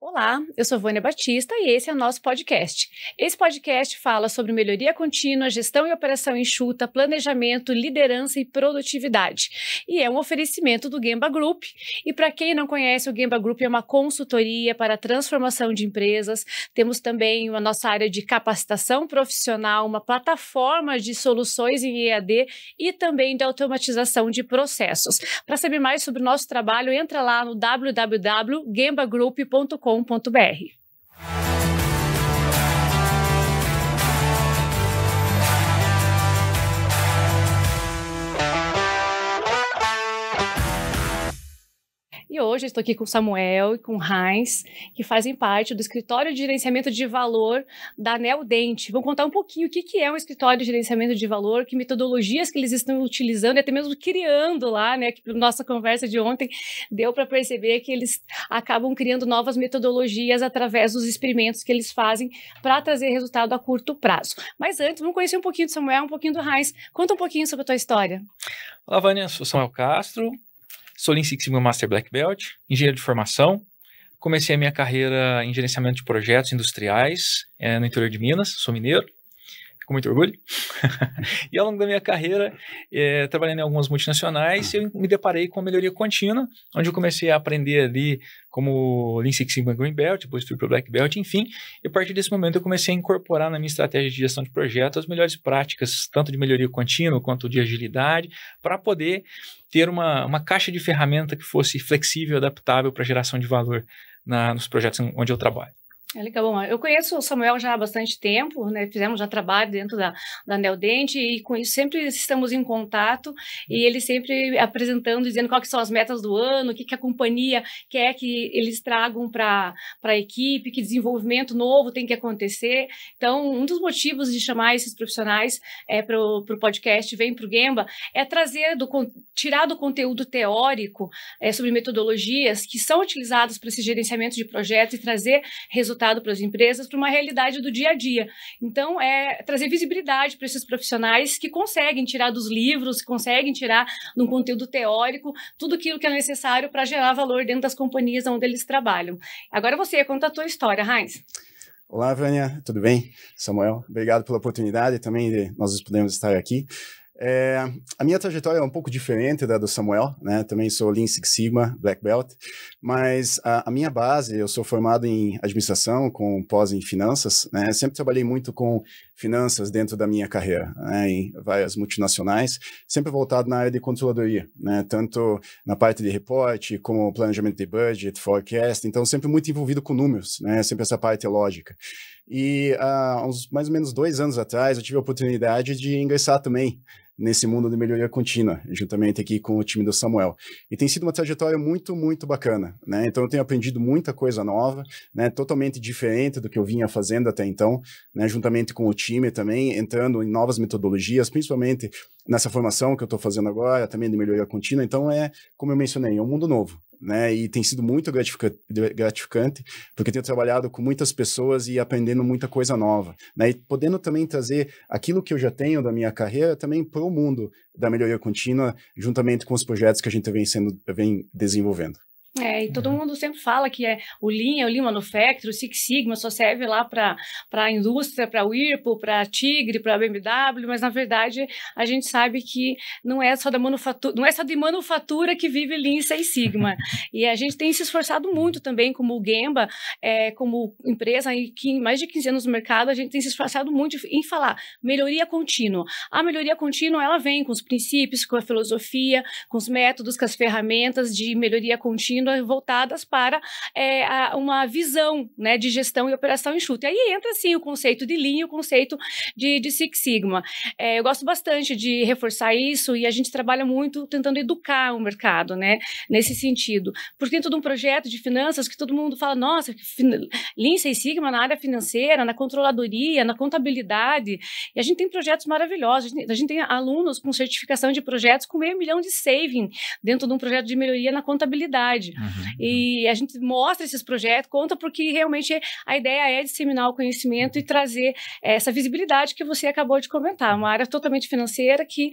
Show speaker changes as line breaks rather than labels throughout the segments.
Olá, eu sou Vânia Batista e esse é o nosso podcast. Esse podcast fala sobre melhoria contínua, gestão e operação enxuta, planejamento, liderança e produtividade. E é um oferecimento do Gemba Group. E para quem não conhece, o Gemba Group é uma consultoria para a transformação de empresas. Temos também a nossa área de capacitação profissional, uma plataforma de soluções em EAD e também de automatização de processos. Para saber mais sobre o nosso trabalho, entra lá no www.gembagroup.com.br. E hoje eu estou aqui com o Samuel e com o Heinz, que fazem parte do escritório de gerenciamento de valor da Neodent. Vamos contar um pouquinho o que é um escritório de gerenciamento de valor, que metodologias que eles estão utilizando e até mesmo criando lá, né? Que nossa conversa de ontem deu para perceber que eles acabam criando novas metodologias através dos experimentos que eles fazem para trazer resultado a curto prazo. Mas antes, vamos conhecer um pouquinho do Samuel, um pouquinho do Heinz. Conta um pouquinho sobre a tua história.
Olá, Vânia, sou Samuel Castro. Sou Lean Six Sigma Master Black Belt, engenheiro de formação. Comecei a minha carreira em gerenciamento de projetos industriais no interior de Minas, sou mineiro, com muito orgulho. E ao longo da minha carreira, trabalhando em algumas multinacionais, eu me deparei com a melhoria contínua, onde eu comecei a aprender ali como Lean Six Sigma Green Belt, depois fui para o Black Belt, enfim. E a partir desse momento eu comecei a incorporar na minha estratégia de gestão de projetos as melhores práticas, tanto de melhoria contínua quanto de agilidade, para poder ter uma caixa de ferramenta que fosse flexível e adaptável para geração de valor nos projetos onde eu trabalho.
É legal. Bom, eu conheço o Samuel já há bastante tempo, né? Fizemos já trabalho dentro da Neodent e com isso sempre estamos em contato e ele sempre apresentando, dizendo quais são as metas do ano, o que a companhia quer que eles tragam para a equipe, que desenvolvimento novo tem que acontecer. Então, um dos motivos de chamar esses profissionais para o podcast Vem para o Gemba é tirar do conteúdo teórico sobre metodologias que são utilizadas para esse gerenciamento de projetos e trazer resultados para as empresas, para uma realidade do dia a dia. Então, trazer visibilidade para esses profissionais que conseguem tirar dos livros, que conseguem tirar de um conteúdo teórico, tudo aquilo que é necessário para gerar valor dentro das companhias onde eles trabalham. Agora você, conta a tua história, Heinz.
Olá, Vânia, tudo bem? Samuel, obrigado pela oportunidade também de nós podermos estar aqui. A minha trajetória é um pouco diferente da do Samuel, né? Também sou Lean Six Sigma, Black Belt, mas a minha base, eu sou formado em administração, com pós em finanças, né? Sempre trabalhei muito com finanças dentro da minha carreira, né? Em várias multinacionais, sempre voltado na área de controladoria, né? Tanto na parte de reporte, como planejamento de budget, forecast, então sempre muito envolvido com números, né? Sempre essa parte lógica. E há uns mais ou menos 2 anos atrás, eu tive a oportunidade de ingressar também nesse mundo de melhoria contínua, juntamente aqui com o time do Samuel. E tem sido uma trajetória muito, muito bacana, né? Então eu tenho aprendido muita coisa nova, né? Totalmente diferente do que eu vinha fazendo até então, né? Juntamente com o time também, entrando em novas metodologias, principalmente nessa formação que eu estou fazendo agora, também de melhoria contínua. Então como eu mencionei, é um mundo novo, né? E tem sido muito gratificante, porque tenho trabalhado com muitas pessoas e aprendendo muita coisa nova, né? E podendo também trazer aquilo que eu já tenho da minha carreira também para o mundo da melhoria contínua, juntamente com os projetos que a gente vem desenvolvendo.
E todo mundo sempre fala que o Lean Manufacturing, o Six Sigma só serve lá para a indústria, para o Whirlpool, para a Tigre, para a BMW, mas na verdade a gente sabe que não é só de manufatura que vive Lean Six Sigma. E a gente tem se esforçado muito também como o Gemba, como empresa que em mais de 15 anos no mercado, a gente tem se esforçado muito em falar melhoria contínua. A melhoria contínua, ela vem com os princípios, com a filosofia, com os métodos, com as ferramentas de melhoria contínua voltadas para uma visão, né, de gestão e operação enxuta. E aí entra, sim, o conceito de Lean e o conceito de Six Sigma. Eu gosto bastante de reforçar isso e a gente trabalha muito tentando educar o mercado, né, nesse sentido. Porque dentro de um projeto de finanças que todo mundo fala, nossa, Lean Six Sigma na área financeira, na controladoria, na contabilidade, e a gente tem projetos maravilhosos. A gente tem alunos com certificação de projetos com 500 mil de saving dentro de um projeto de melhoria na contabilidade. comunidade. E a gente mostra esses projetos, conta porque realmente a ideia é disseminar o conhecimento e trazer essa visibilidade que você acabou de comentar. Uma área totalmente financeira que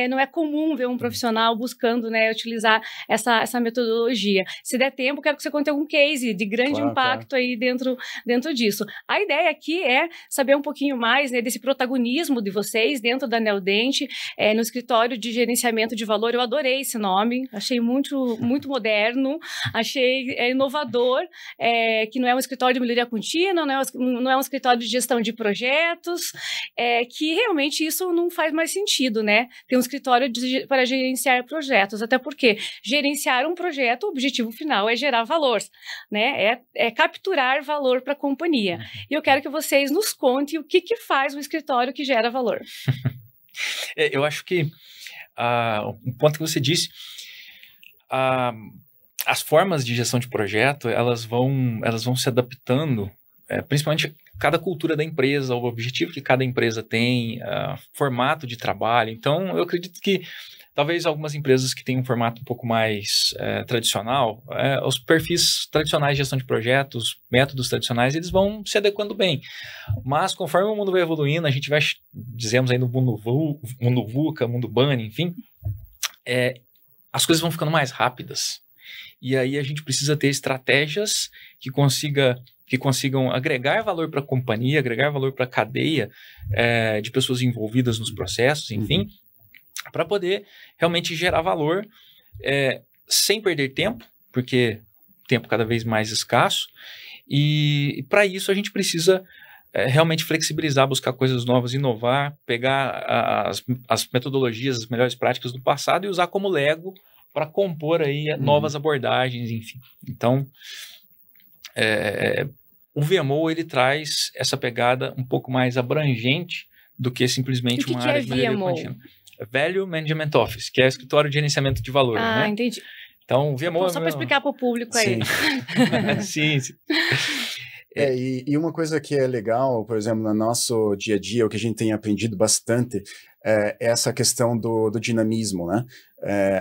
não é comum ver um profissional buscando, né, utilizar essa metodologia. Se der tempo, quero que você conte algum case de grande impacto aí dentro disso. A ideia aqui é saber um pouquinho mais, né, desse protagonismo de vocês dentro da Neodent, no escritório de gerenciamento de valor. Eu adorei esse nome, achei muito, muito moderno, achei inovador, que não é um escritório de melhoria contínua, não é um escritório de gestão de projetos, que realmente isso não faz mais sentido, né? Ter um escritório para gerenciar projetos, até porque gerenciar um projeto, o objetivo final é gerar valor, né? É capturar valor para a companhia. E eu quero que vocês nos contem o que faz um escritório que gera valor.
Eu acho que um ponto que você disse, as formas de gestão de projeto, elas vão se adaptando, principalmente cada cultura da empresa, o objetivo que cada empresa tem, formato de trabalho. Então, eu acredito que talvez algumas empresas que têm um formato um pouco mais tradicional, os perfis tradicionais de gestão de projetos, métodos tradicionais, eles vão se adequando bem. Mas conforme o mundo vai evoluindo, a gente vai, dizemos aí no mundo VUCA, mundo BANI, enfim, as coisas vão ficando mais rápidas. E aí a gente precisa ter estratégias que consigam agregar valor para a companhia, agregar valor para a cadeia de pessoas envolvidas nos processos, enfim, para poder realmente gerar valor sem perder tempo, porque tempo cada vez mais escasso, e para isso a gente precisa realmente flexibilizar, buscar coisas novas, inovar, pegar as metodologias, as melhores práticas do passado e usar como Lego para compor aí novas abordagens, enfim. Então, o VMO, ele traz essa pegada um pouco mais abrangente do que simplesmente uma área de melhoria contínua. Value Management Office, que é o escritório de gerenciamento de valor, né?
Entendi.
Então, o VMO...
Só para explicar para o público aí.
Sim.
E uma coisa que é legal, por exemplo, no nosso dia a dia, o que a gente tem aprendido bastante é essa questão do dinamismo, né?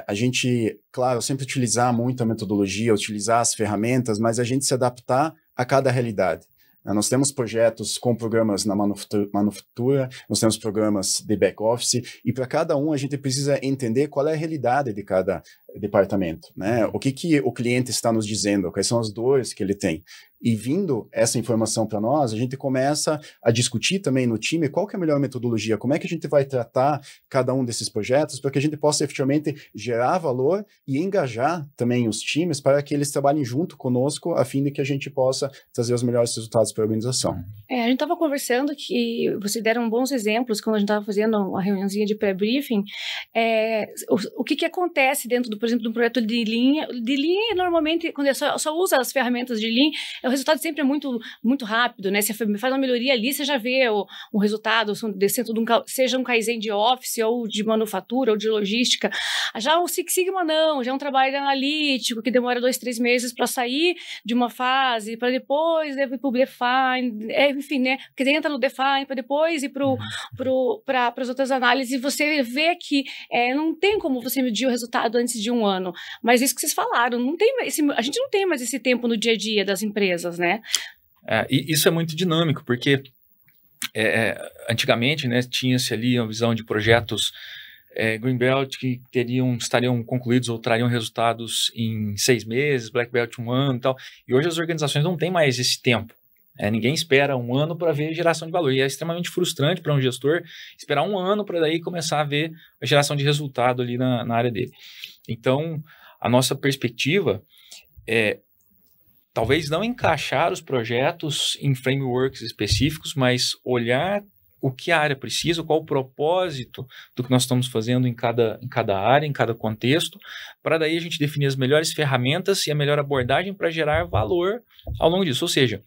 A gente, claro, sempre utilizar muito a metodologia, utilizar as ferramentas, mas a gente se adaptar a cada realidade. Nós temos projetos com programas na manufatura, nós temos programas de back-office, e para cada um a gente precisa entender qual é a realidade de cada departamento, né? O que o cliente está nos dizendo, quais são as dores que ele tem. E vindo essa informação para nós, a gente começa a discutir também no time qual que é a melhor metodologia, como é que a gente vai tratar cada um desses projetos para que a gente possa efetivamente gerar valor e engajar também os times para que eles trabalhem junto conosco a fim de que a gente possa trazer os melhores resultados para a organização.
A gente estava conversando que vocês deram bons exemplos quando a gente estava fazendo uma reuniãozinha de pré-briefing. O que acontece dentro, por exemplo, de um projeto de linha? De linha, normalmente, quando só usa as ferramentas de linha, o resultado sempre é muito, muito rápido, né? Você faz uma melhoria ali, você já vê o resultado, seja um Kaizen de Office, ou de manufatura, ou de logística. Já o Six Sigma não, já é um trabalho analítico, que demora 2, 3 meses para sair de uma fase, para depois ir para o Define, enfim, né? Porque você entra no Define, para depois ir para as outras análises, e você vê que não tem como você medir o resultado antes de um ano. Mas isso que vocês falaram, a gente não tem mais esse tempo no dia a dia das empresas, né?
E isso é muito dinâmico, porque antigamente, né, tinha-se ali uma visão de projetos Greenbelt que estariam concluídos ou trariam resultados em 6 meses, Black Belt 1 ano e tal. E hoje as organizações não têm mais esse tempo. Ninguém espera 1 ano para ver geração de valor. E é extremamente frustrante para um gestor esperar 1 ano para daí começar a ver a geração de resultado ali na área dele. Então, a nossa perspectiva é talvez não encaixar os projetos em frameworks específicos, mas olhar o que a área precisa, qual o propósito do que nós estamos fazendo em cada área, em cada contexto, para daí a gente definir as melhores ferramentas e a melhor abordagem para gerar valor ao longo disso. Ou seja,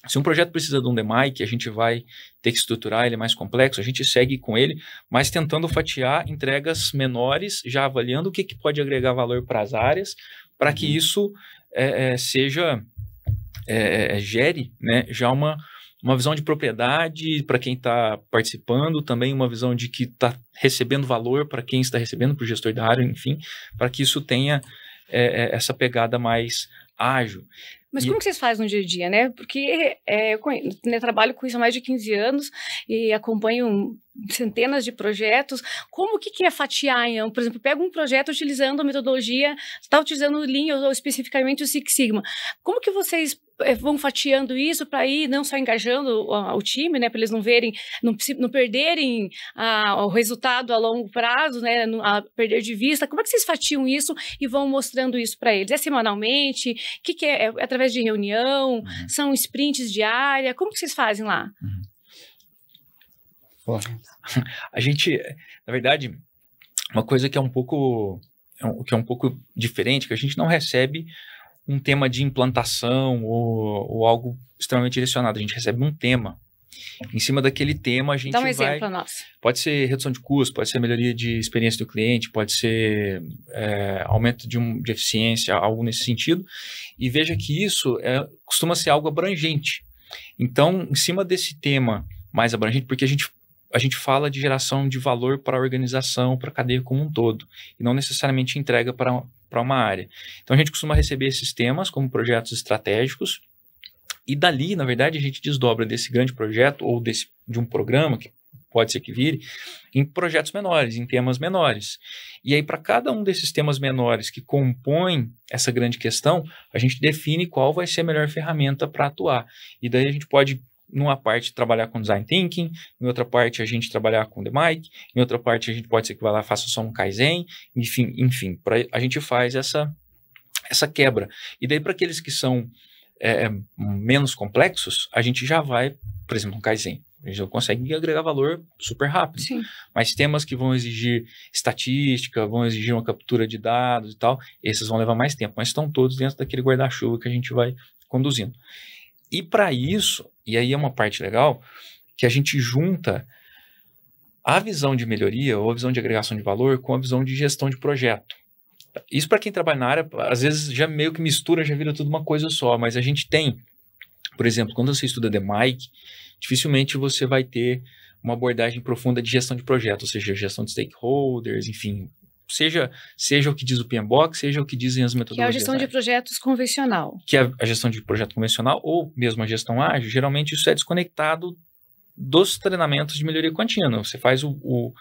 se um projeto precisa de um DMAI, que a gente vai ter que estruturar, ele é mais complexo, a gente segue com ele, mas tentando fatiar entregas menores, já avaliando o que pode agregar valor para as áreas, para que isso gere, né, já uma visão de propriedade para quem está participando, também uma visão de que está recebendo valor para quem está recebendo, para o gestor da área, enfim, para que isso tenha essa pegada mais ágil.
Mas como que vocês fazem no dia a dia, né? Porque eu trabalho com isso há mais de 15 anos e acompanho centenas de projetos. Como que é fatiar? Por exemplo, pega um projeto utilizando a metodologia, está utilizando o Lean ou especificamente o Six Sigma. Como que vocês vão fatiando isso para ir não só engajando o time, né? Para eles não verem, não perderem o resultado a longo prazo, né? A perder de vista. Como é que vocês fatiam isso e vão mostrando isso para eles? É semanalmente? O que é? É através de reunião? São sprints diárias? Como que vocês fazem lá?
A gente, na verdade, uma coisa que é um pouco diferente, que a gente não recebe um tema de implantação ou algo extremamente direcionado. A gente recebe um tema. Em cima daquele tema, a gente vai...
Dá um exemplo para nós.
Pode ser redução de custo, pode ser melhoria de experiência do cliente, pode ser aumento de eficiência, algo nesse sentido. E veja que isso costuma ser algo abrangente. Então, em cima desse tema mais abrangente, porque a gente fala de geração de valor para a organização, para a cadeia como um todo, e não necessariamente entrega para uma área. Então, a gente costuma receber esses temas como projetos estratégicos, e dali, na verdade, a gente desdobra desse grande projeto ou de um programa, que pode ser que vire, em projetos menores, em temas menores. E aí, para cada um desses temas menores que compõem essa grande questão, a gente define qual vai ser a melhor ferramenta para atuar. E daí a gente pode, numa parte, trabalhar com Design Thinking, em outra parte a gente trabalhar com The Mic, em outra parte a gente pode ser que vai lá e faça só um Kaizen, enfim a gente faz essa quebra. E daí para aqueles que são menos complexos, a gente já vai, por exemplo, um Kaizen. A gente já consegue agregar valor super rápido.
Sim.
Mas temas que vão exigir estatística, vão exigir uma captura de dados e tal, esses vão levar mais tempo, mas estão todos dentro daquele guarda-chuva que a gente vai conduzindo. E para isso, e aí é uma parte legal, que a gente junta a visão de melhoria ou a visão de agregação de valor com a visão de gestão de projeto. Isso para quem trabalha na área, às vezes já meio que mistura, já vira tudo uma coisa só, mas a gente tem, por exemplo, quando você estuda The Mic, dificilmente você vai ter uma abordagem profunda de gestão de projeto, ou seja, gestão de stakeholders, enfim, seja o que diz o PMBOK, seja o que dizem as metodologias.
Que é a gestão de projetos convencional.
Que é a gestão de projeto convencional ou mesmo a gestão ágil, geralmente isso é desconectado dos treinamentos de melhoria contínua. Você faz o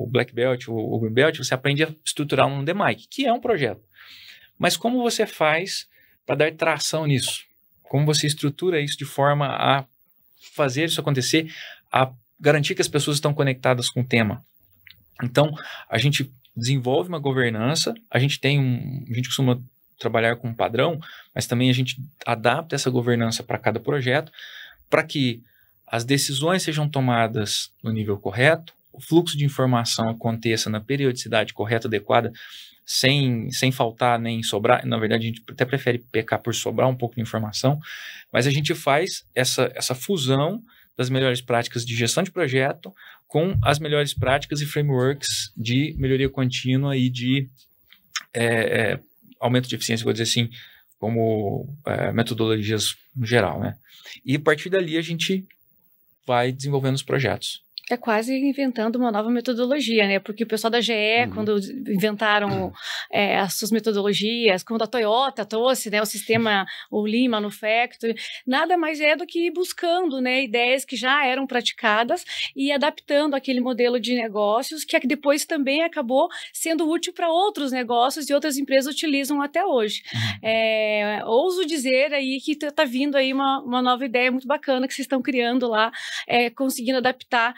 Black Belt, o Green Belt, você aprende a estruturar um The Mic, que é um projeto. Mas como você faz para dar tração nisso? Como você estrutura isso de forma a fazer isso acontecer, a garantir que as pessoas estão conectadas com o tema? Então, a gente desenvolve uma governança, a gente costuma trabalhar com um padrão, mas também a gente adapta essa governança para cada projeto, para que as decisões sejam tomadas no nível correto, o fluxo de informação aconteça na periodicidade correta, adequada, sem faltar nem sobrar. Na verdade, a gente até prefere pecar por sobrar um pouco de informação, mas a gente faz essa fusão das melhores práticas de gestão de projeto com as melhores práticas e frameworks de melhoria contínua e de aumento de eficiência, vou dizer assim, como metodologias no geral, né? E a partir dali a gente vai desenvolvendo os projetos.
É quase inventando uma nova metodologia, né? Porque o pessoal da GE, quando inventaram as suas metodologias, quando a Toyota trouxe, né, o sistema, o Lean Manufacturing, nada mais é do que ir buscando, né, ideias que já eram praticadas e adaptando aquele modelo de negócios que depois também acabou sendo útil para outros negócios e outras empresas utilizam até hoje. Ouso dizer aí que está vindo aí uma nova ideia muito bacana que vocês estão criando lá, conseguindo adaptar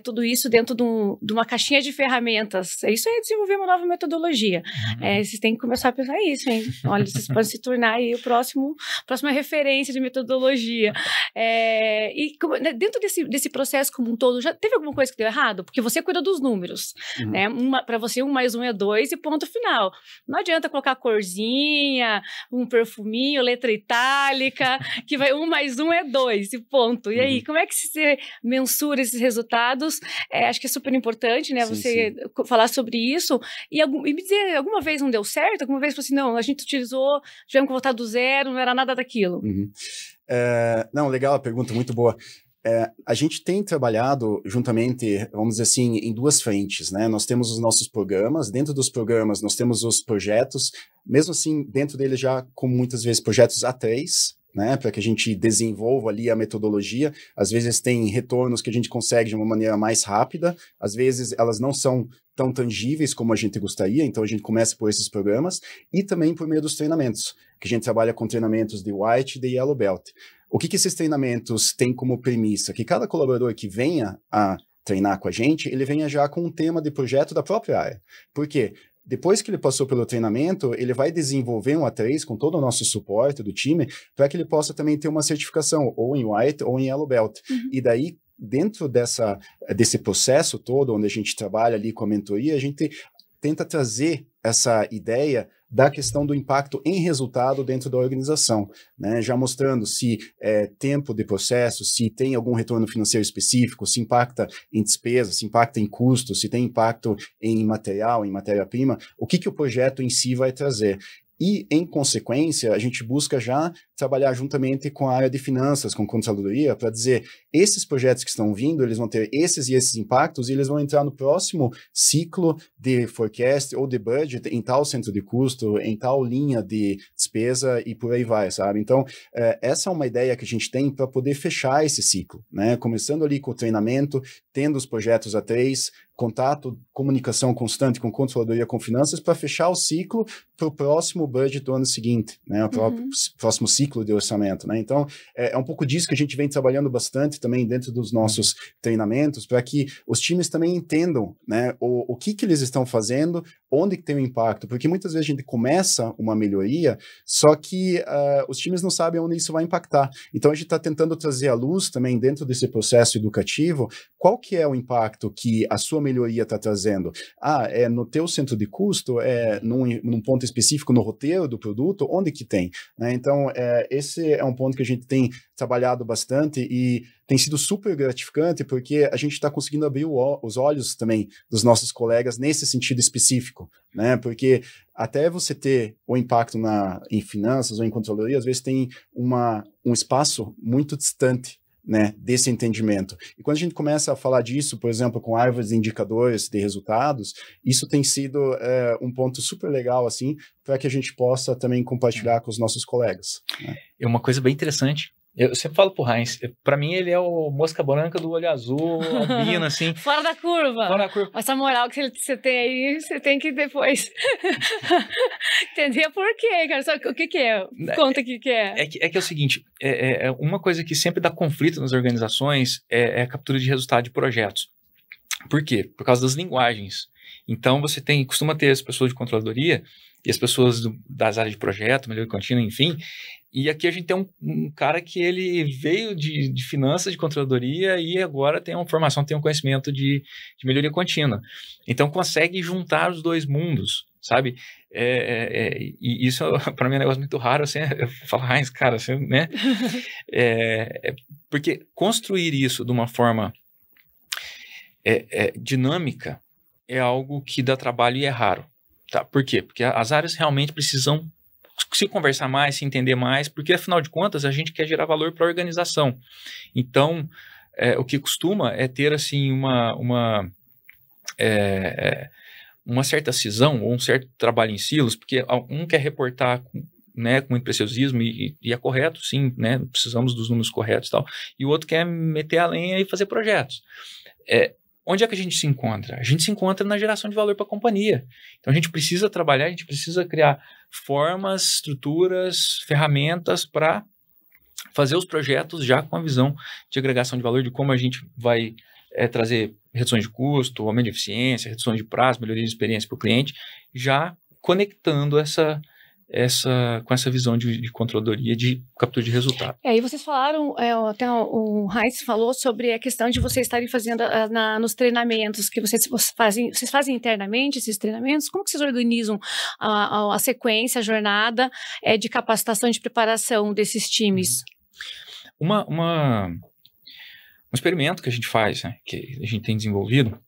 tudo isso dentro de uma caixinha de ferramentas. Isso é desenvolver uma nova metodologia. Vocês têm que começar a pensar isso, hein? Olha, vocês podem se tornar aí próxima referência de metodologia. E dentro desse processo como um todo, já teve alguma coisa que deu errado? Porque você cuida dos números, né? Para você, 1 mais 1 é 2 e ponto final. Não adianta colocar corzinha, um perfuminho, letra itálica, que vai 1 mais 1 é 2 e ponto. E aí, como é que você mensura esses resultados? Acho que é super importante, né? Você falar sobre isso e me dizer, alguma vez não deu certo? Alguma vez você falou assim, não, a gente utilizou, tivemos que voltar do zero, não era nada daquilo.
Não, legal a pergunta, muito boa. A gente tem trabalhado juntamente, vamos dizer assim, em duas frentes, né? Nós temos os nossos programas, dentro dos programas nós temos os projetos, mesmo assim, dentro deles já, como muitas vezes, projetos A3, né, para que a gente desenvolva ali a metodologia. Às vezes tem retornos que a gente consegue de uma maneira mais rápida, às vezes elas não são tão tangíveis como a gente gostaria, então a gente começa por esses programas, e também por meio dos treinamentos, que a gente trabalha com treinamentos de White e de Yellow Belt. O que esses treinamentos têm como premissa? Que cada colaborador que venha a treinar com a gente, ele venha já com um tema de projeto da própria área. Por quê? Depois que ele passou pelo treinamento, ele vai desenvolver um A3 com todo o nosso suporte do time, para que ele possa também ter uma certificação, ou em White ou em Yellow Belt. E daí, dentro desse processo todo, onde a gente trabalha ali com a mentoria, a gente tenta trazer essa ideia da questão do impacto em resultado dentro da organização, né? Já mostrando se tempo de processo, se tem algum retorno financeiro específico, se impacta em despesa, se impacta em custos, se tem impacto em material, em matéria-prima, o que o projeto em si vai trazer. E, em consequência, a gente busca já trabalhar juntamente com a área de finanças, com controladoria, para dizer, esses projetos que estão vindo, eles vão ter esses e esses impactos, e eles vão entrar no próximo ciclo de forecast ou de budget em tal centro de custo, em tal linha de despesa, e por aí vai, sabe? Então, essa é uma ideia que a gente tem para poder fechar esse ciclo, né? Começando ali com o treinamento, tendo os projetos A3, contato, comunicação constante com controladoria, com finanças, para fechar o ciclo para o próximo budget do ano seguinte, né? O próximo ciclo de orçamento, né? Então, é um pouco disso que a gente vem trabalhando bastante também dentro dos nossos treinamentos, para que os times também entendam, né, o que eles estão fazendo, onde que tem o impacto, porque muitas vezes a gente começa uma melhoria, só que os times não sabem onde isso vai impactar. Então, a gente está tentando trazer à luz também dentro desse processo educativo, qual que é o impacto que a sua melhoria está trazendo. É no teu centro de custo, num ponto específico no roteiro do produto, onde que tem, né? Então, esse é um ponto que a gente tem trabalhado bastante e tem sido super gratificante, porque a gente está conseguindo abrir os olhos também dos nossos colegas nesse sentido específico, né? Porque até você ter o impacto em finanças ou em controladoria, às vezes tem um espaço muito distante, né, desse entendimento. E quando a gente começa a falar disso, por exemplo, com árvores de indicadores de resultados, isso tem sido um ponto super legal, assim, para que a gente possa também compartilhar com os nossos colegas, né?
É uma coisa bem interessante. Eu sempre falo pro Heinz, para mim ele é o mosca branca do olho azul, albino, assim.
Fora da curva.
Fora da curva.
Essa moral que você tem aí, você tem que depois entender por quê, cara. Só, o que é? Conta o que é.
É que é o seguinte, uma coisa que sempre dá conflito nas organizações é a captura de resultado de projetos. Por quê? Por causa das linguagens. Então, você costuma ter as pessoas de controladoria e as pessoas das áreas de projeto, melhoria contínua, enfim. E aqui a gente tem um cara que ele veio de finanças, de controladoria, e agora tem uma formação, tem um conhecimento de melhoria contínua. Então, consegue juntar os dois mundos, sabe? E isso, para mim, é um negócio muito raro, assim, eu falo, Heinz, cara, assim, né? Porque construir isso de uma forma dinâmica é algo que dá trabalho e é raro. Tá? Por quê? Porque as áreas realmente precisam se conversar mais, se entender mais, porque, afinal de contas, a gente quer gerar valor para a organização. Então, o que costuma é ter, assim, uma certa cisão ou um certo trabalho em silos, porque um quer reportar com muito preciosismo e é correto, sim, né? Precisamos dos números corretos e tal, e o outro quer meter a lenha e fazer projetos. Onde é que a gente se encontra? A gente se encontra na geração de valor para a companhia. Então, a gente precisa trabalhar, a gente precisa criar formas, estruturas, ferramentas para fazer os projetos já com a visão de agregação de valor, de como a gente vai trazer reduções de custo, aumento de eficiência, reduções de prazo, melhoria de experiência para o cliente, já conectando com essa visão de controladoria, de captura de resultado.
E vocês falaram, até o Heinz falou sobre a questão de vocês estarem fazendo nos treinamentos que vocês fazem internamente esses treinamentos. Como que vocês organizam a sequência, a jornada de capacitação e de preparação desses times?
Um experimento que a gente faz, né, que a gente tem desenvolvido,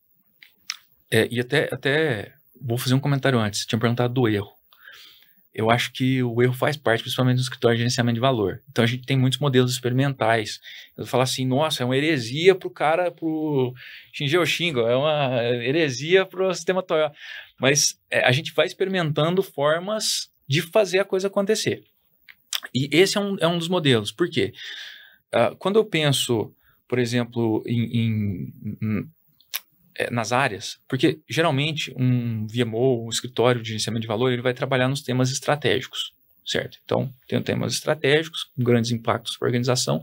e até vou fazer um comentário antes, tinha perguntado do erro. eu acho que o erro faz parte, principalmente no escritório de gerenciamento de valor. Então, a gente tem muitos modelos experimentais. Eu falo assim, nossa, é uma heresia pro Shinji Shingo, é uma heresia pro sistema Toyota. Mas a gente vai experimentando formas de fazer a coisa acontecer. E esse é um dos modelos. Por quê? Quando eu penso, por exemplo, nas áreas, porque geralmente um VMO, um escritório de gerenciamento de valor, ele vai trabalhar nos temas estratégicos, certo? Então, tem temas estratégicos com grandes impactos para a organização,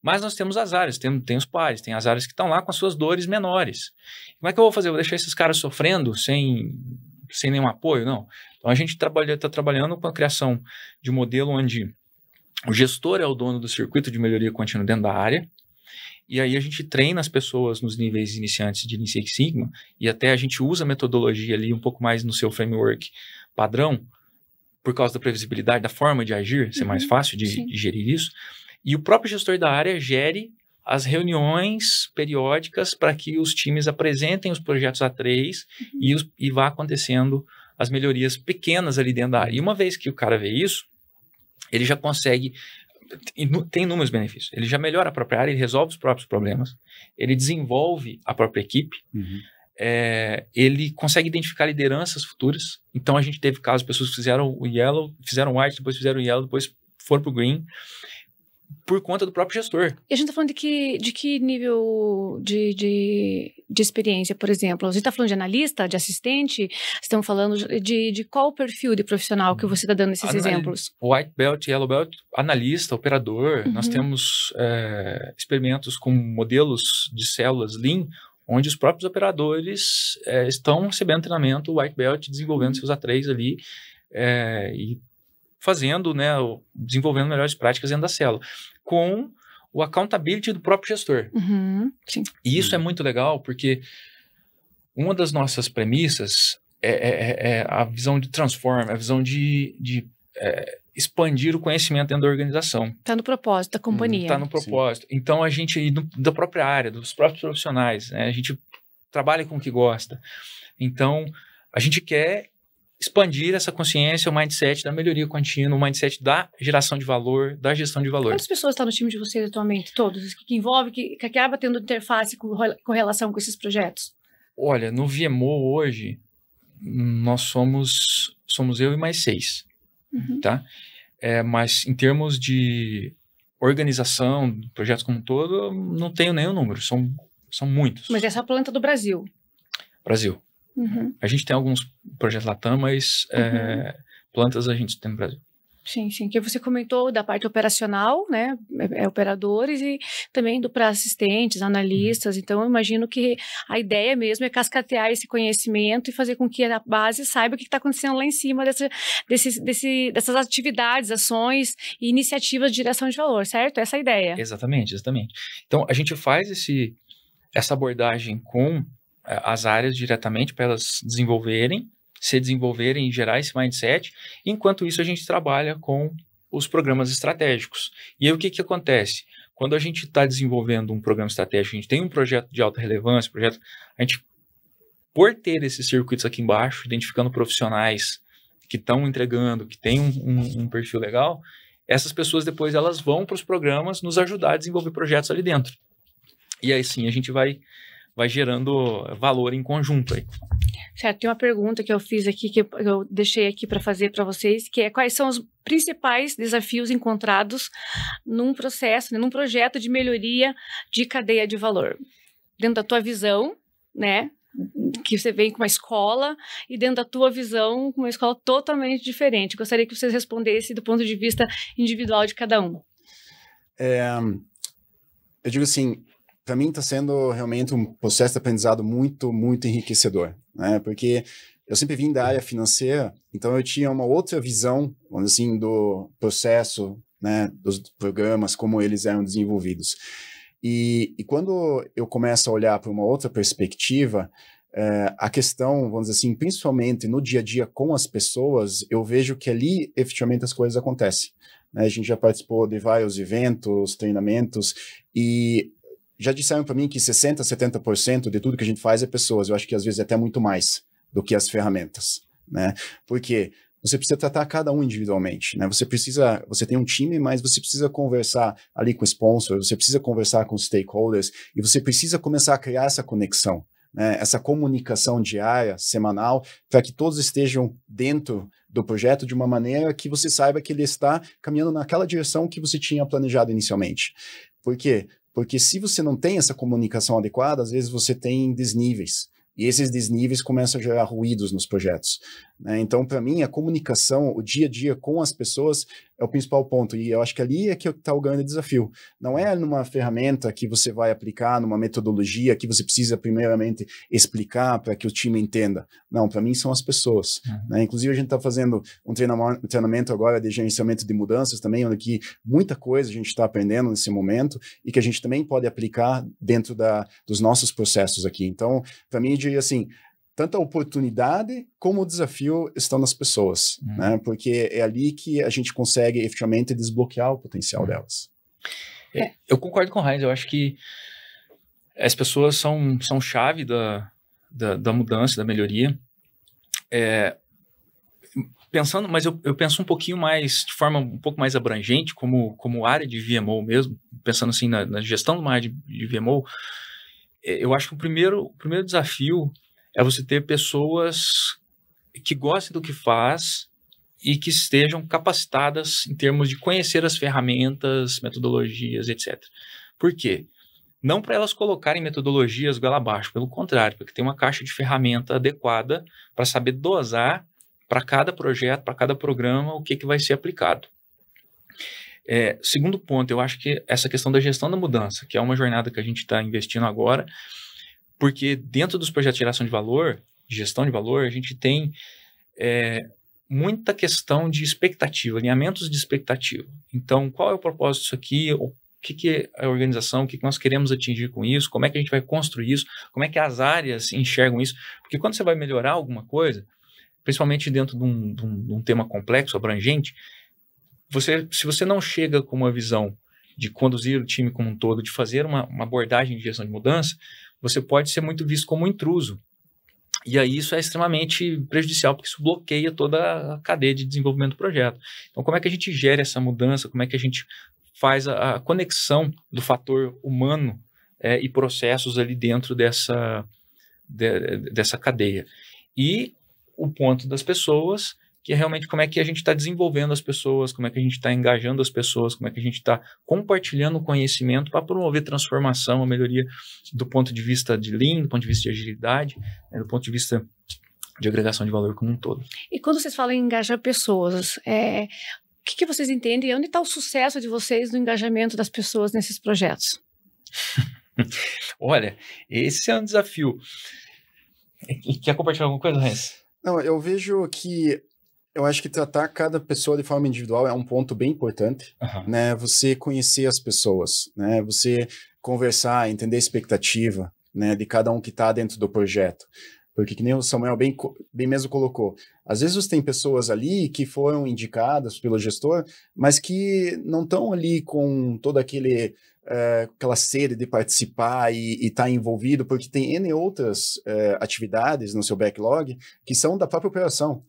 mas nós temos as áreas, tem os pares, tem as áreas que estão lá com as suas dores menores. Como é que eu vou fazer? Eu vou deixar esses caras sofrendo sem nenhum apoio? Não. Então, a gente está trabalhando com a criação de um modelo onde o gestor é o dono do circuito de melhoria contínua dentro da área, e aí a gente treina as pessoas nos níveis iniciantes de Lean Six Sigma, e até a gente usa a metodologia ali um pouco mais no seu framework padrão, por causa da previsibilidade, da forma de agir, ser mais fácil de gerir isso. E o próprio gestor da área gere as reuniões periódicas para que os times apresentem os projetos A3 e vá acontecendo as melhorias pequenas ali dentro da área. E uma vez que o cara vê isso, ele já consegue, tem inúmeros benefícios. Ele já melhora a própria área, ele resolve os próprios problemas, ele desenvolve a própria equipe, ele consegue identificar lideranças futuras. Então, a gente teve casos de pessoas que fizeram o Yellow, fizeram o White, depois fizeram o Yellow, depois foram para o Green, por conta do próprio gestor.
E a gente está falando de que nível de experiência, por exemplo? A gente está falando de analista, de assistente? Estamos falando de qual perfil de profissional que você está dando esses exemplos?
White Belt, Yellow Belt, analista, operador. Nós temos experimentos com modelos de células Lean, onde os próprios operadores estão recebendo treinamento White Belt, desenvolvendo seus A3 ali, e fazendo, desenvolvendo melhores práticas dentro da célula, com o accountability do próprio gestor.
Sim.
E isso é muito legal, porque uma das nossas premissas é a visão de transform, a visão de expandir o conhecimento dentro da organização.
Está no propósito da companhia.
Está no propósito. Sim. Então, a gente, da própria área, dos próprios profissionais, a gente trabalha com o que gosta. Então, a gente quer expandir essa consciência, o mindset da melhoria contínua, o mindset da geração de valor, da gestão de valor.
Quantas pessoas estão no time de vocês atualmente? Todos? Que envolve, que acaba tendo interface com relação com esses projetos?
Olha, no VMO hoje, nós somos eu e mais 6, tá? Mas em termos de organização, projetos como um todo, não tenho nenhum número, são muitos.
Mas essa é a planta do Brasil?
Brasil. A gente tem alguns projetos Latam, mas plantas a gente tem no Brasil.
Sim, sim. Que você comentou da parte operacional, né? Operadores e também para assistentes, analistas. Então, eu imagino que a ideia mesmo é cascatear esse conhecimento e fazer com que a base saiba o que está acontecendo lá em cima dessas atividades, ações e iniciativas de direção de valor, certo? Essa é a ideia.
Exatamente. Então, a gente faz essa abordagem com as áreas diretamente para elas se desenvolverem e gerar esse mindset. Enquanto isso, a gente trabalha com os programas estratégicos. E aí, o que acontece? Quando a gente está desenvolvendo um programa estratégico, a gente tem um projeto de alta relevância, a gente, por ter esses circuitos aqui embaixo, identificando profissionais que estão entregando, que têm um perfil legal, essas pessoas depois elas vão para os programas nos ajudar a desenvolver projetos ali dentro. E aí sim, a gente vai gerando valor em conjunto aí.
Certo, tem uma pergunta que eu fiz aqui, que eu deixei aqui para fazer para vocês, que é quais são os principais desafios encontrados num processo, num projeto de melhoria de cadeia de valor? Dentro da tua visão, né, que você vem com uma escola, e dentro da tua visão, com uma escola totalmente diferente. Gostaria que vocês respondessem do ponto de vista individual de cada um.
Eu digo assim, para mim está sendo realmente um processo de aprendizado muito, muito enriquecedor, né? Porque eu sempre vim da área financeira, então eu tinha uma outra visão, vamos dizer assim, do processo, né, dos programas, como eles eram desenvolvidos. E quando eu começo a olhar para uma outra perspectiva, a questão, vamos dizer assim, principalmente no dia a dia com as pessoas, eu vejo que ali efetivamente as coisas acontecem, né? A gente já participou de vários eventos, treinamentos, e já disseram para mim que 60%, 70% de tudo que a gente faz é pessoas. Eu acho que às vezes é até muito mais do que as ferramentas, né? Porque você precisa tratar cada um individualmente, né? Você tem um time, mas você precisa conversar ali com o sponsor, você precisa conversar com os stakeholders e você precisa começar a criar essa conexão, né? Essa comunicação diária, semanal, para que todos estejam dentro do projeto de uma maneira que você saiba que ele está caminhando naquela direção que você tinha planejado inicialmente. Por quê? Porque se você não tem essa comunicação adequada, às vezes você tem desníveis. E esses desníveis começam a gerar ruídos nos projetos, né? Então, para mim, a comunicação, o dia a dia com as pessoas é o principal ponto. E eu acho que ali é que está o grande desafio. Não é numa ferramenta que você vai aplicar, numa metodologia que você precisa primeiramente explicar para que o time entenda. Não, para mim são as pessoas, né? Inclusive, a gente está fazendo um treinamento agora de gerenciamento de mudanças também, onde que muita coisa a gente está aprendendo nesse momento e que a gente também pode aplicar dentro dos nossos processos aqui. Então, para mim, eu diria assim, tanto a oportunidade como o desafio estão nas pessoas, né? Porque é ali que a gente consegue efetivamente desbloquear o potencial delas.
Eu concordo com o Heinz, eu acho que as pessoas são chave da mudança, da melhoria. Mas eu penso um pouquinho mais, de forma um pouco mais abrangente, como área de VMO mesmo, pensando assim na gestão de uma área de VMO, eu acho que o primeiro desafio é você ter pessoas que gostem do que faz e que estejam capacitadas em termos de conhecer as ferramentas, metodologias, etc. Por quê? Não para elas colocarem metodologias goela abaixo, pelo contrário, porque tem uma caixa de ferramenta adequada para saber dosar para cada projeto, para cada programa, o que vai ser aplicado. Segundo ponto, eu acho que essa questão da gestão da mudança, que é uma jornada que a gente está investindo agora, porque dentro dos projetos de geração de valor, de gestão de valor, a gente tem muita questão de expectativa, alinhamentos de expectativa. Então, qual é o propósito disso aqui? O que é a organização? O que nós queremos atingir com isso? Como é que a gente vai construir isso? Como é que as áreas enxergam isso? Porque quando você vai melhorar alguma coisa, principalmente dentro de um tema complexo, abrangente, se você não chega com uma visão de conduzir o time como um todo, de fazer uma abordagem de gestão de mudança, você pode ser muito visto como um intruso. E aí isso é extremamente prejudicial, porque isso bloqueia toda a cadeia de desenvolvimento do projeto. Então, como é que a gente gera essa mudança? Como é que a gente faz a conexão do fator humano e processos ali dentro dessa cadeia? E o ponto das pessoas, que é realmente como é que a gente está desenvolvendo as pessoas, como é que a gente está engajando as pessoas, como é que a gente está compartilhando o conhecimento para promover transformação, a melhoria do ponto de vista de Lean, do ponto de vista de agilidade, do ponto de vista de agregação de valor como um todo.
E quando vocês falam em engajar pessoas, o que vocês entendem? Onde está o sucesso de vocês no engajamento das pessoas nesses projetos?
Olha, esse é um desafio. Quer compartilhar alguma coisa, Heinz?
Não, eu vejo que eu acho que tratar cada pessoa de forma individual é um ponto bem importante, né? Você conhecer as pessoas, né? Você conversar, entender a expectativa, né, de cada um que está dentro do projeto. Porque, que nem o Samuel bem mesmo colocou, às vezes você tem pessoas ali que foram indicadas pelo gestor, mas que não estão ali com toda aquela sede de participar e estar envolvido, porque tem N outras atividades no seu backlog que são da própria operação.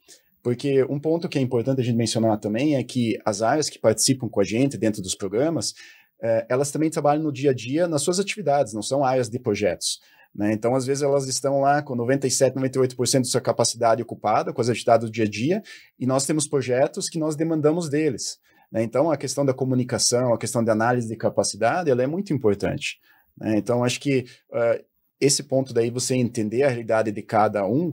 Porque um ponto que é importante a gente mencionar também é que as áreas que participam com a gente dentro dos programas, elas também trabalham no dia a dia nas suas atividades, não são áreas de projetos, né? Então, às vezes, elas estão lá com 97%, 98% de sua capacidade ocupada com as atividades do dia a dia, e nós temos projetos que nós demandamos deles, né? Então, a questão da comunicação, a questão da análise de capacidade, ela é muito importante, né? Então, acho que esse ponto daí, você entender a realidade de cada um,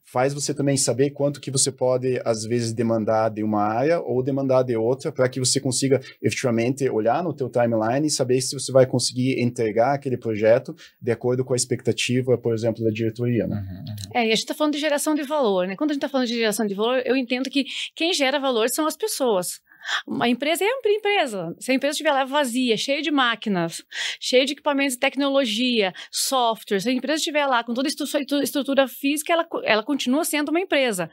faz você também saber quanto que você pode, às vezes, demandar de uma área ou demandar de outra, para que você consiga efetivamente olhar no teu timeline e saber se você vai conseguir entregar aquele projeto de acordo com a expectativa, por exemplo, da diretoria, né?
E a gente está falando de geração de valor, né? Quando a gente está falando de geração de valor, eu entendo que quem gera valor são as pessoas. Uma empresa é uma empresa. Se a empresa estiver lá vazia, cheia de máquinas, cheia de equipamentos de tecnologia, software, se a empresa estiver lá com toda a estrutura física, ela continua sendo uma empresa.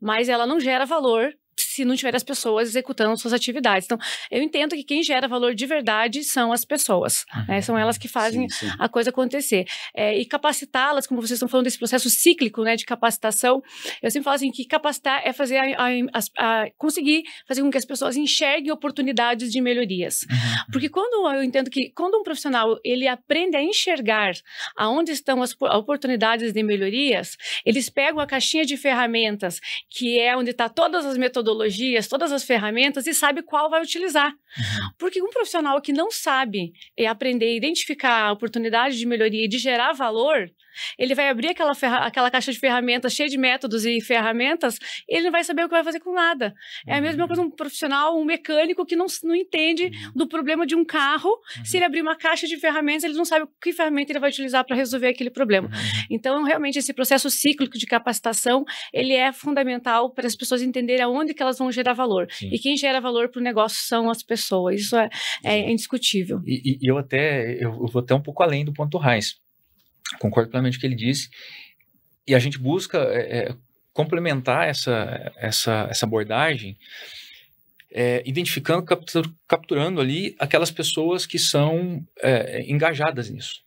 Mas ela não gera valor se não tiver as pessoas executando suas atividades. Então, eu entendo que quem gera valor de verdade são as pessoas, né? São elas que fazem a coisa acontecer. E capacitá-las, como vocês estão falando desse processo cíclico, né, de capacitação, eu sempre falo assim, que capacitar é fazer conseguir fazer com que as pessoas enxerguem oportunidades de melhorias. Porque eu entendo que quando um profissional ele aprende a enxergar aonde estão as oportunidades de melhorias, eles pegam a caixinha de ferramentas, que é onde está todas as metodologias, todas as ferramentas, e sabe qual vai utilizar. Porque um profissional que não sabe aprender a identificar a oportunidade de melhoria e de gerar valor, ele vai abrir aquela caixa de ferramentas cheia de métodos e ferramentas, e ele não vai saber o que vai fazer com nada. É a mesma coisa um profissional, um mecânico que não entende do problema de um carro. Se ele abrir uma caixa de ferramentas, ele não sabe que ferramenta ele vai utilizar para resolver aquele problema. Então, realmente, esse processo cíclico de capacitação, ele é fundamental para as pessoas entenderem aonde que elas vão gerar valor. E quem gera valor para o negócio são as pessoas. Isso é indiscutível.
E eu vou até um pouco além do ponto do Heinz. Concordo plenamente com o que ele disse. E a gente busca complementar essa abordagem, identificando, capturando ali aquelas pessoas que são engajadas nisso.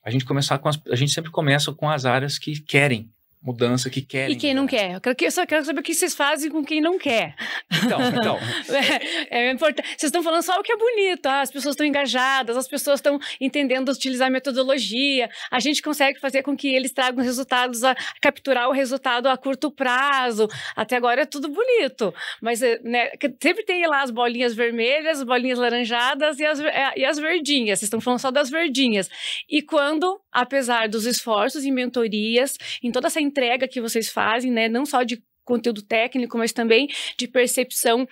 A gente sempre começa com as áreas que querem mudança, que querem.
E quem não quer? Eu só quero saber o que vocês fazem com quem não quer.
Então.
É importante. Vocês estão falando só o que é bonito, as pessoas estão engajadas, as pessoas estão entendendo utilizar metodologia, a gente consegue fazer com que eles tragam resultados, capturar o resultado a curto prazo. Até agora é tudo bonito, mas né, sempre tem lá as bolinhas vermelhas, as bolinhas laranjadas e as verdinhas. Vocês estão falando só das verdinhas. E quando, apesar dos esforços em mentorias, em toda essa entrega que vocês fazem, né, não só de conteúdo técnico, mas também de percepção,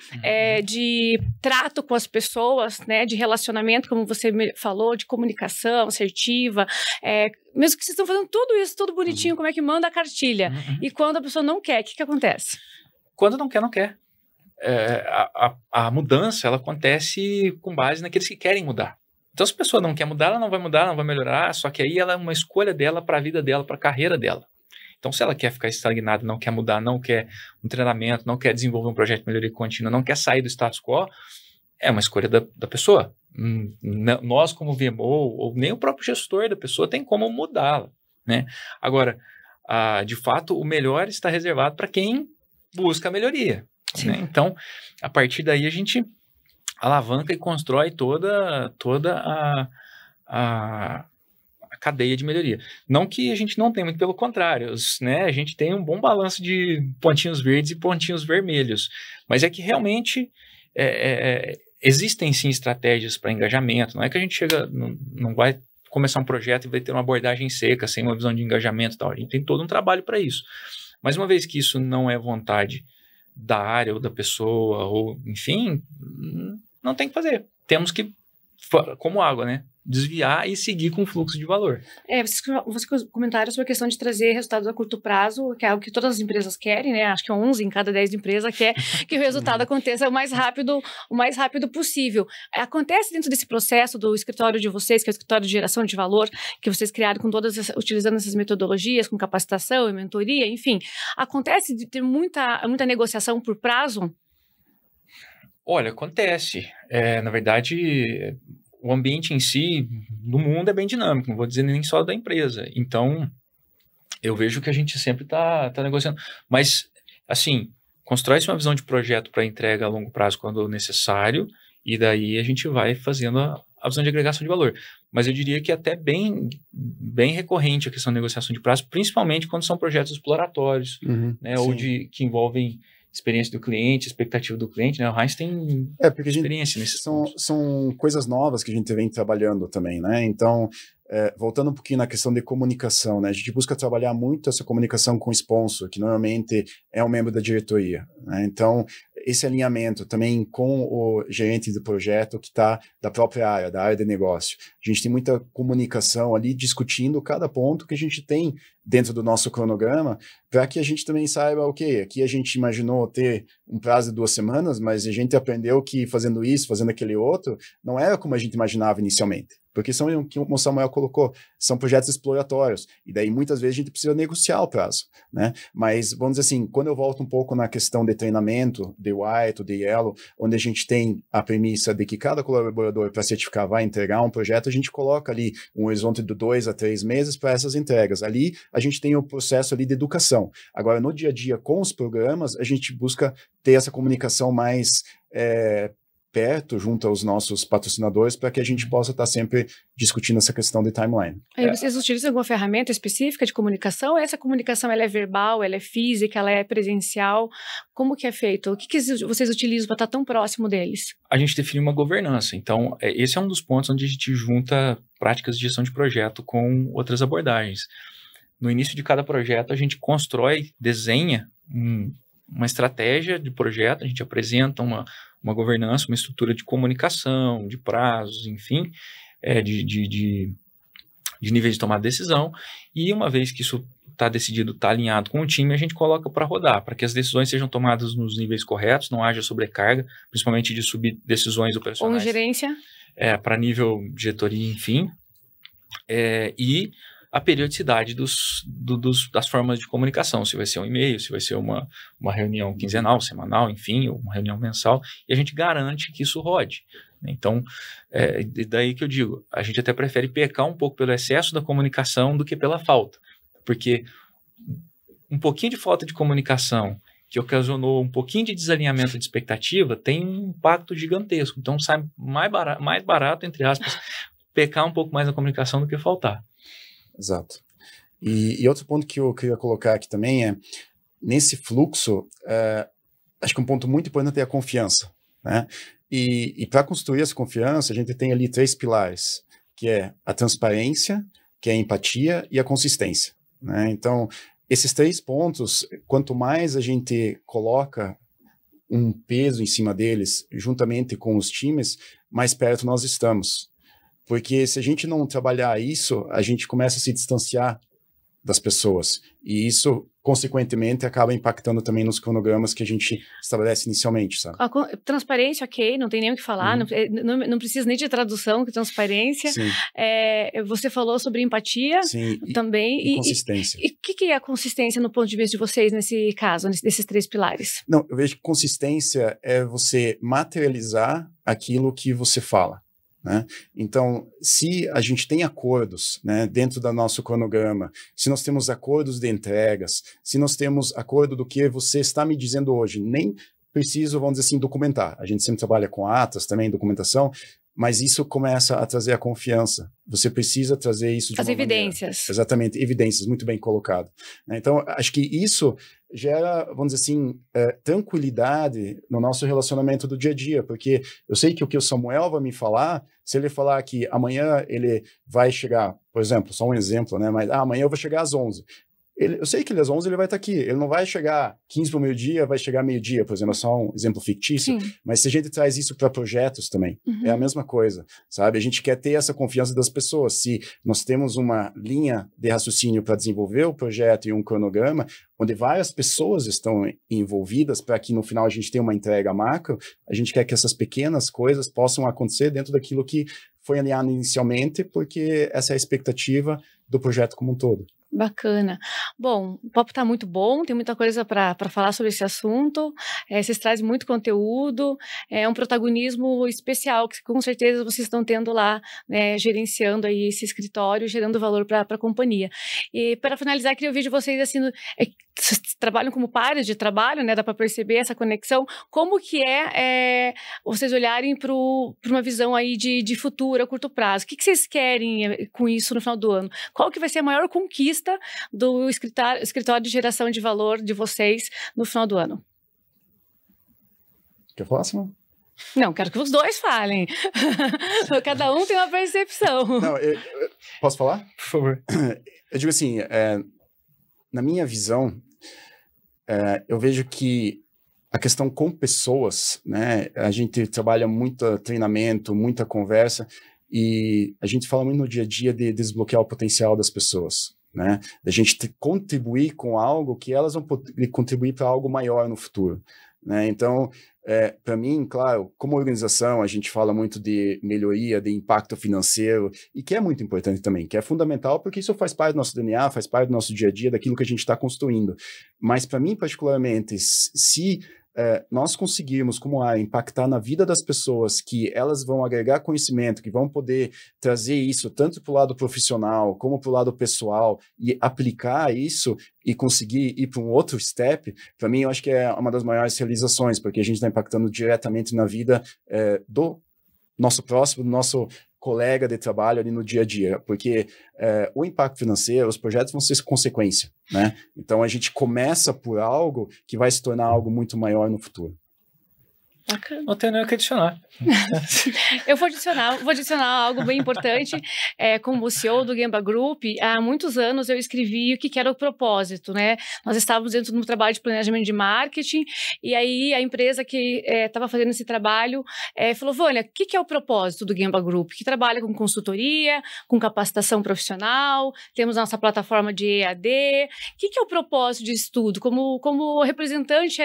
de trato com as pessoas, né, de relacionamento, como você falou, de comunicação assertiva, mesmo que vocês estão fazendo tudo isso, tudo bonitinho, como é que manda a cartilha? E quando a pessoa não quer, o que acontece?
Quando não quer, não quer. A mudança, ela acontece com base naqueles que querem mudar. Então, se a pessoa não quer mudar, ela não vai mudar, não vai melhorar, só que aí ela é uma escolha dela para a vida dela, para a carreira dela. Então, se ela quer ficar estagnada, não quer mudar, não quer um treinamento, não quer desenvolver um projeto de melhoria contínua, não quer sair do status quo, é uma escolha da pessoa. Nós, como VMO, ou nem o próprio gestor da pessoa, tem como mudá-la, né? Agora, de fato, o melhor está reservado para quem busca a melhoria, né? Então, a partir daí, a gente alavanca e constrói toda a cadeia de melhoria. Não que a gente não tenha, muito pelo contrário, né? A gente tem um bom balanço de pontinhos verdes e pontinhos vermelhos, mas é que realmente existem sim estratégias para engajamento. Não é que a gente não vai começar um projeto e vai ter uma abordagem seca, sem uma visão de engajamento e tal. A gente tem todo um trabalho para isso. Mas uma vez que isso não é vontade da área ou da pessoa, ou enfim, não tem que fazer. Temos que, como água, né? Desviar e seguir com o fluxo de valor.
Vocês comentaram sobre a questão de trazer resultados a curto prazo, que é algo que todas as empresas querem, né? Acho que 11 em cada 10 empresas quer que o resultado aconteça o mais rápido possível. Acontece dentro desse processo do escritório de vocês, que é o escritório de geração de valor, que vocês criaram utilizando essas metodologias, com capacitação e mentoria, enfim. Acontece de ter muita negociação por prazo?
Olha, acontece. Na verdade, o ambiente em si, no mundo, é bem dinâmico, não vou dizer nem só da empresa. Então, eu vejo que a gente sempre está negociando. Mas, assim, constrói-se uma visão de projeto para entrega a longo prazo quando necessário, e daí a gente vai fazendo a visão de agregação de valor. Mas eu diria que é até bem recorrente a questão de negociação de prazo, principalmente quando são projetos exploratórios, né, ou que envolvem experiência do cliente, expectativa do cliente, né? O Heinz tem experiência nesses pontos.
São coisas novas que a gente vem trabalhando também, né? Então, voltando um pouquinho na questão de comunicação, né? A gente busca trabalhar muito essa comunicação com o sponsor, que normalmente é um membro da diretoria, né? Então, esse alinhamento também com o gerente do projeto que está da própria área, da área de negócio. A gente tem muita comunicação ali discutindo cada ponto que a gente tem dentro do nosso cronograma, para que a gente também saiba, ok, aqui a gente imaginou ter um prazo de 2 semanas, mas a gente aprendeu que fazendo isso, fazendo aquele outro, não era como a gente imaginava inicialmente. Porque são, como o Samuel colocou, são projetos exploratórios. E daí, muitas vezes, a gente precisa negociar o prazo, né? Mas, vamos dizer assim, quando eu volto um pouco na questão de treinamento, de White, de Yellow, onde a gente tem a premissa de que cada colaborador, para certificar, vai entregar um projeto, a gente coloca ali um horizonte de 2 a 3 meses para essas entregas. Ali, a gente tem o processo ali de educação. Agora, no dia a dia, com os programas, a gente busca ter essa comunicação mais perto, junto aos nossos patrocinadores, para que a gente possa estar sempre discutindo essa questão de timeline.
Aí vocês utilizam alguma ferramenta específica de comunicação? Essa comunicação, ela é verbal, ela é física, ela é presencial? Como que é feito? O que vocês utilizam para estar tão próximo deles?
A gente define uma governança. Então, esse é um dos pontos onde a gente junta práticas de gestão de projeto com outras abordagens. No início de cada projeto, a gente constrói, desenha uma estratégia de projeto, a gente apresenta uma governança, uma estrutura de comunicação, de prazos, enfim, de níveis de tomar decisão, e uma vez que isso está decidido, está alinhado com o time, a gente coloca para rodar, para que as decisões sejam tomadas nos níveis corretos, não haja sobrecarga, principalmente de subdecisões operacionais.
Ou gerência?
Para nível diretoria, enfim, e a periodicidade das formas de comunicação, se vai ser um e-mail, se vai ser uma reunião quinzenal, semanal, enfim, ou uma reunião mensal, e a gente garante que isso rode. Então, daí que eu digo, a gente até prefere pecar um pouco pelo excesso da comunicação do que pela falta, porque um pouquinho de falta de comunicação que ocasionou um pouquinho de desalinhamento de expectativa tem um impacto gigantesco. Então, sai mais barato, entre aspas, pecar um pouco mais na comunicação do que faltar.
Exato. E outro ponto que eu queria colocar aqui também é, nesse fluxo, acho que um ponto muito importante é a confiança, né? E para construir essa confiança, a gente tem ali 3 pilares, que é a transparência, que é a empatia e a consistência, né? Então, esses 3 pontos, quanto mais a gente coloca um peso em cima deles, juntamente com os times, mais perto nós estamos. Porque se a gente não trabalhar isso, a gente começa a se distanciar das pessoas. E isso, consequentemente, acaba impactando também nos cronogramas que a gente estabelece inicialmente, sabe?
A transparência, ok, não tem nem o que falar, não precisa nem de tradução, que transparência.
Sim.
Você falou sobre empatia.
Sim,
também.
E consistência.
E o que é a consistência no ponto de vista de vocês nesse caso, desses 3 pilares?
Não, eu vejo que consistência é você materializar aquilo que você fala, né? Então, se a gente tem acordos, né, dentro do nosso cronograma, se nós temos acordos de entregas, se nós temos acordo do que você está me dizendo hoje, nem preciso, vamos dizer assim, documentar. A gente sempre trabalha com atas também, documentação, mas isso começa a trazer a confiança. Você precisa trazer isso de
as evidências.
Exatamente, evidências, muito bem colocado. Então, acho que isso gera, vamos dizer assim, tranquilidade no nosso relacionamento do dia a dia, porque eu sei que o Samuel vai me falar, se ele falar que amanhã ele vai chegar, por exemplo, só um exemplo, né? Mas amanhã eu vou chegar às 11. Eu sei que ele às 11 ele vai estar aqui, ele não vai chegar 15 para o meio-dia, vai chegar meio-dia, por exemplo, é só um exemplo fictício. Sim. Mas se a gente traz isso para projetos também, é a mesma coisa, sabe? A gente quer ter essa confiança das pessoas. Se nós temos uma linha de raciocínio para desenvolver o projeto e um cronograma, onde várias pessoas estão envolvidas para que no final a gente tenha uma entrega macro, a gente quer que essas pequenas coisas possam acontecer dentro daquilo que foi alinhado inicialmente, porque essa é a expectativa do projeto como um todo.
Bacana. Bom, o papo está muito bom, tem muita coisa para falar sobre esse assunto, vocês trazem muito conteúdo, é um protagonismo especial que com certeza vocês estão tendo lá, né, gerenciando aí esse escritório, gerando valor para a companhia. E para finalizar, queria ouvir de vocês, assim, vocês trabalham como pares de trabalho, né, dá para perceber essa conexão, como que vocês olharem para uma visão aí de futuro, a curto prazo, o que vocês querem com isso no final do ano? Qual que vai ser a maior conquista do escritório de geração de valor de vocês no final do ano?
Quer falar, Simão?
Não, quero que os dois falem. Cada um tem uma percepção.
Não, posso falar?
Por favor.
Eu digo assim, na minha visão, eu vejo que a questão com pessoas, né, a gente trabalha muito treinamento, muita conversa, e a gente fala muito no dia a dia de desbloquear o potencial das pessoas. né? Da gente contribuir com algo que elas vão poder contribuir para algo maior no futuro, né? Então, para mim, claro, como organização, a gente fala muito de melhoria, de impacto financeiro, e que é muito importante também, que é fundamental, porque isso faz parte do nosso DNA, faz parte do nosso dia a dia, daquilo que a gente está construindo. Mas, para mim, particularmente, se nós conseguirmos, como área, impactar na vida das pessoas, que elas vão agregar conhecimento, que vão poder trazer isso tanto para o lado profissional como para o lado pessoal e aplicar isso e conseguir ir para um outro step, para mim eu acho que é uma das maiores realizações, porque a gente está impactando diretamente na vida do nosso próximo, do nosso colega de trabalho ali no dia a dia, porque o impacto financeiro, os projetos vão ser consequência, né? Então a gente começa por algo que vai se tornar algo muito maior no futuro.
Bacana.
Não tenho nem o que adicionar.
Eu vou adicionar algo bem importante. Como CEO do Gemba Group, há muitos anos eu escrevi o que era o propósito, né? Nós estávamos dentro de um trabalho de planejamento de marketing, e aí a empresa que estava fazendo esse trabalho falou: Vânia, o que é o propósito do Gemba Group? Que trabalha com consultoria, com capacitação profissional, temos a nossa plataforma de EAD. O que é o propósito de estudo? Como representante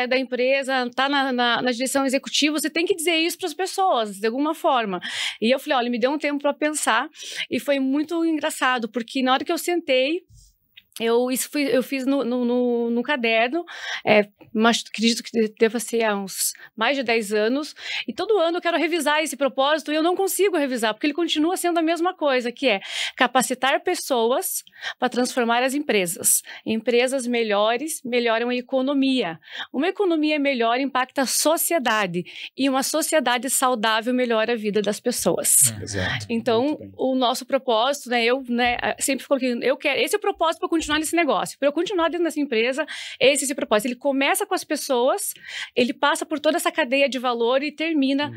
da empresa, está na direção executiva, você tem que dizer isso para as pessoas, de alguma forma. E eu falei, olha, me deu um tempo para pensar, e foi muito engraçado, porque na hora que eu sentei, eu fiz no caderno, mas acredito que deva ser há uns mais de 10 anos, e todo ano eu quero revisar esse propósito, e eu não consigo revisar, porque ele continua sendo a mesma coisa, que é capacitar pessoas para transformar as empresas. Empresas melhores melhoram a economia. Uma economia melhor impacta a sociedade, e uma sociedade saudável melhora a vida das pessoas.
Exato.
Então, o nosso propósito, eu sempre coloquei, esse é o propósito para continuar nesse negócio, para eu continuar dentro dessa empresa, esse é esse propósito. Ele começa com as pessoas, ele passa por toda essa cadeia de valor e termina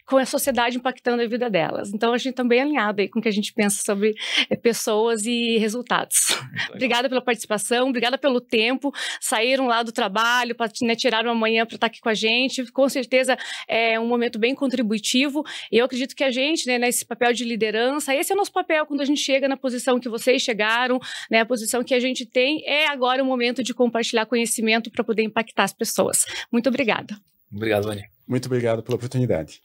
com a sociedade impactando a vida delas. Então, a gente está bem alinhado aí com o que a gente pensa sobre pessoas e resultados. Obrigada pela participação, obrigada pelo tempo, saíram lá do trabalho, tiraram uma manhã para estar aqui com a gente, com certeza é um momento bem contributivo, e eu acredito que a gente, nesse papel de liderança, esse é o nosso papel quando a gente chega na posição que vocês chegaram, a posição que a gente tem, é agora o momento de compartilhar conhecimento para poder impactar as pessoas. Muito obrigada.
Obrigado, Vânia.
Muito obrigado pela oportunidade.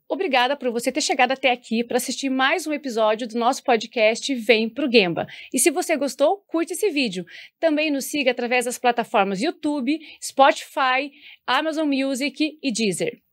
Obrigada por você ter chegado até aqui para assistir mais um episódio do nosso podcast Vem Pro Gemba. E se você gostou, curte esse vídeo. Também nos siga através das plataformas YouTube, Spotify, Amazon Music e Deezer.